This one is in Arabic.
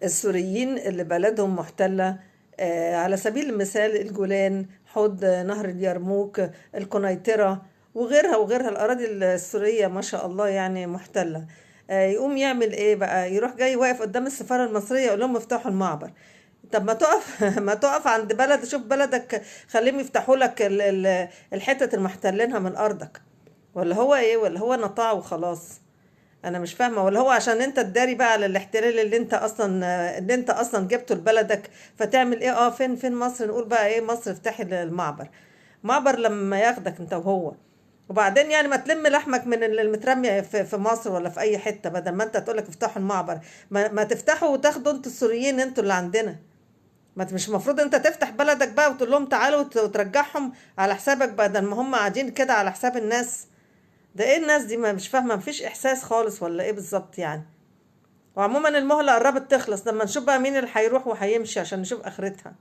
السوريين اللي بلدهم محتلة، على سبيل المثال الجولان، حوض نهر اليرموك، القنيطرة، وغيرها وغيرها. الأراضي السورية ما شاء الله يعني محتلة. يقوم يعمل ايه بقى؟ يروح جاي واقف قدام السفارة المصرية يقول لهم افتحوا المعبر. طب ما تقف ما تقف عند بلد، شوف بلدك، خليهم يفتحوا لك الحتة المحتلينها من أرضك. ولا هو ايه؟ ولا هو نطاع وخلاص؟ انا مش فاهمه. ولا هو عشان انت تداري بقى على الاحتلال اللي انت اصلا جبته لبلدك، فتعمل ايه؟ فين مصر؟ نقول بقى ايه؟ مصر افتحي المعبر. معبر لما ياخدك انت وهو. وبعدين يعني ما تلم لحمك من المترمي في مصر ولا في اي حته، بدل ما انت تقولك افتحوا المعبر. ما تفتحوا وتاخدوا انتوا السوريين انتوا اللي عندنا. ما مش المفروض انت تفتح بلدك بقى وتقول لهم تعالوا وترجعهم على حسابك، بدل ما هم قاعدين كده على حساب الناس؟ ده ايه الناس دي؟ ما مش فاهمه، مفيش احساس خالص ولا ايه بالظبط يعني؟ وعموما المهله قربت تخلص، لما نشوف بقى مين اللي هيروح وهيمشي عشان نشوف اخرتها.